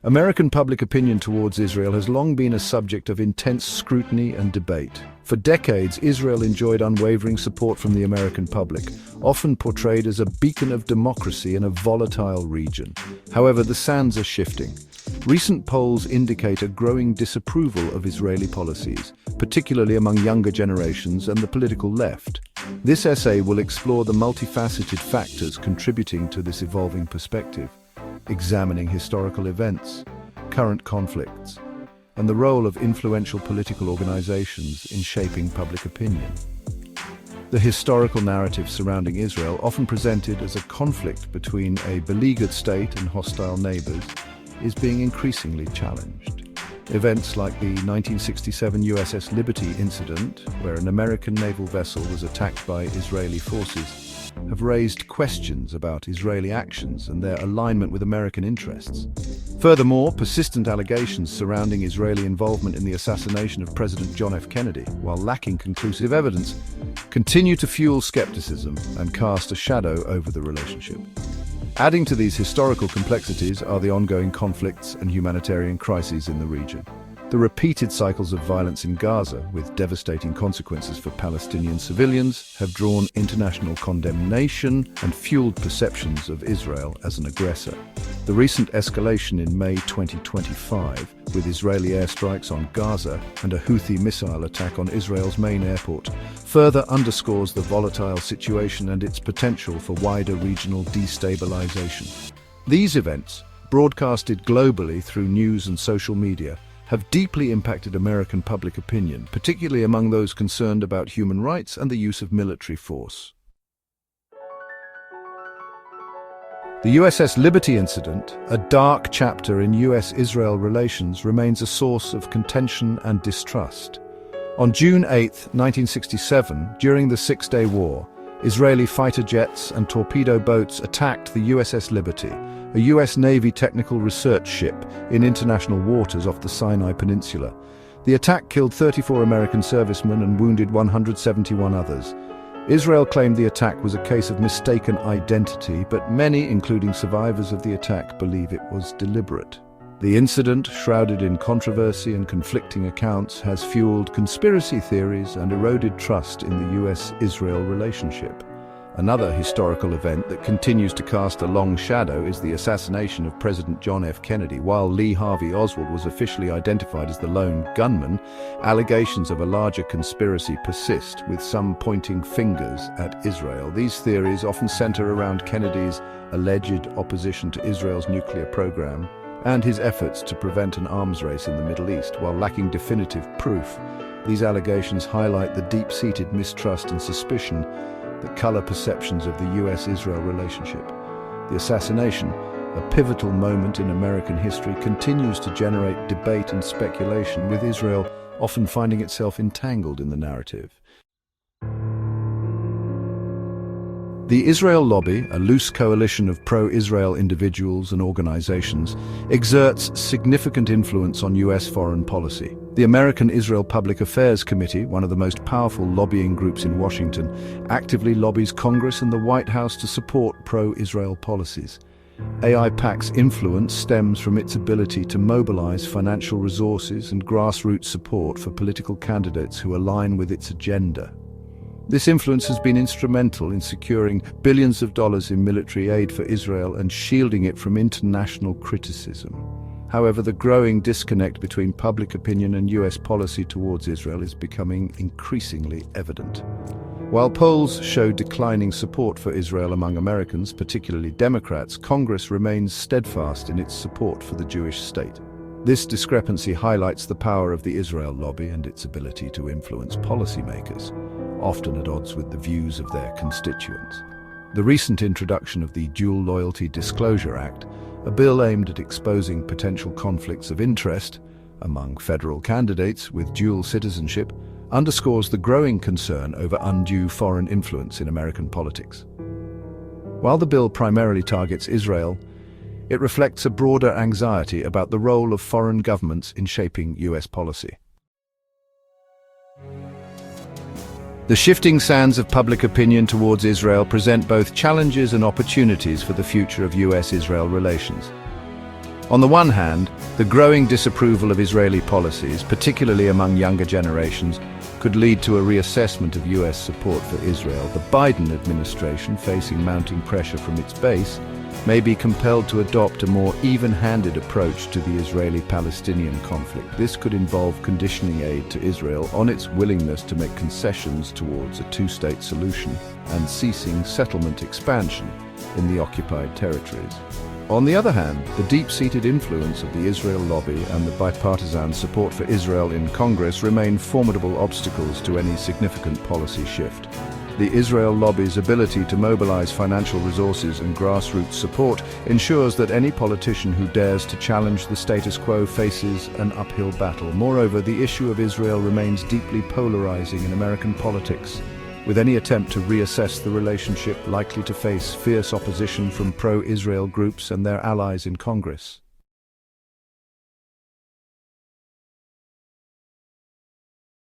American public opinion towards Israel has long been a subject of intense scrutiny and debate. For decades, Israel enjoyed unwavering support from the American public, often portrayed as a beacon of democracy in a volatile region. However, the sands are shifting. Recent polls indicate a growing disapproval of Israeli policies, particularly among younger generations and the political left. This essay will explore the multifaceted factors contributing to this evolving perspective, examining historical events, current conflicts, and the role of influential political organizations in shaping public opinion. The historical narrative surrounding Israel, often presented as a conflict between a beleaguered state and hostile neighbors, is being increasingly challenged. Events like the 1967 USS Liberty incident, where an American naval vessel was attacked by Israeli forces, have raised questions about Israeli actions and their alignment with American interests. Furthermore, persistent allegations surrounding Israeli involvement in the assassination of President John F. Kennedy, while lacking conclusive evidence, continue to fuel skepticism and cast a shadow over the relationship. Adding to these historical complexities are the ongoing conflicts and humanitarian crises in the region. The repeated cycles of violence in Gaza, with devastating consequences for Palestinian civilians, have drawn international condemnation and fueled perceptions of Israel as an aggressor. The recent escalation in May 2025, with Israeli airstrikes on Gaza and a Houthi missile attack on Israel's main airport, further underscores the volatile situation and its potential for wider regional destabilization. These events, broadcasted globally through news and social media, have deeply impacted American public opinion, particularly among those concerned about human rights and the use of military force. The USS Liberty incident, a dark chapter in US-Israel relations, remains a source of contention and distrust. On June 8, 1967, during the Six-Day War, Israeli fighter jets and torpedo boats attacked the USS Liberty, a US Navy technical research ship in international waters off the Sinai Peninsula. The attack killed 34 American servicemen and wounded 171 others. Israel claimed the attack was a case of mistaken identity, but many, including survivors of the attack, believe it was deliberate. The incident, shrouded in controversy and conflicting accounts, has fueled conspiracy theories and eroded trust in the US-Israel relationship. Another historical event that continues to cast a long shadow is the assassination of President John F. Kennedy. While Lee Harvey Oswald was officially identified as the lone gunman, allegations of a larger conspiracy persist, with some pointing fingers at Israel. These theories often center around Kennedy's alleged opposition to Israel's nuclear program and his efforts to prevent an arms race in the Middle East. While lacking definitive proof, these allegations highlight the deep-seated mistrust and suspicion that color perceptions of the US-Israel relationship. The assassination, a pivotal moment in American history, continues to generate debate and speculation, with Israel often finding itself entangled in the narrative. The Israel Lobby, a loose coalition of pro-Israel individuals and organizations, exerts significant influence on US foreign policy. The American Israel Public Affairs Committee, one of the most powerful lobbying groups in Washington, actively lobbies Congress and the White House to support pro-Israel policies. AIPAC's influence stems from its ability to mobilize financial resources and grassroots support for political candidates who align with its agenda. This influence has been instrumental in securing billions of dollars in military aid for Israel and shielding it from international criticism. However, the growing disconnect between public opinion and US policy towards Israel is becoming increasingly evident. While polls show declining support for Israel among Americans, particularly Democrats, Congress remains steadfast in its support for the Jewish state. This discrepancy highlights the power of the Israel lobby and its ability to influence policymakers, often at odds with the views of their constituents. The recent introduction of the Dual Loyalty Disclosure Act, a bill aimed at exposing potential conflicts of interest among federal candidates with dual citizenship, underscores the growing concern over undue foreign influence in American politics. While the bill primarily targets Israel, it reflects a broader anxiety about the role of foreign governments in shaping US policy. The shifting sands of public opinion towards Israel present both challenges and opportunities for the future of US-Israel relations. On the one hand, the growing disapproval of Israeli policies, particularly among younger generations, could lead to a reassessment of US support for Israel. The Biden administration, facing mounting pressure from its base, may be compelled to adopt a more even-handed approach to the Israeli-Palestinian conflict. This could involve conditioning aid to Israel on its willingness to make concessions towards a two-state solution and ceasing settlement expansion in the occupied territories. On the other hand, the deep-seated influence of the Israel lobby and the bipartisan support for Israel in Congress remain formidable obstacles to any significant policy shift. The Israel lobby's ability to mobilize financial resources and grassroots support ensures that any politician who dares to challenge the status quo faces an uphill battle. Moreover, the issue of Israel remains deeply polarizing in American politics, with any attempt to reassess the relationship likely to face fierce opposition from pro-Israel groups and their allies in Congress.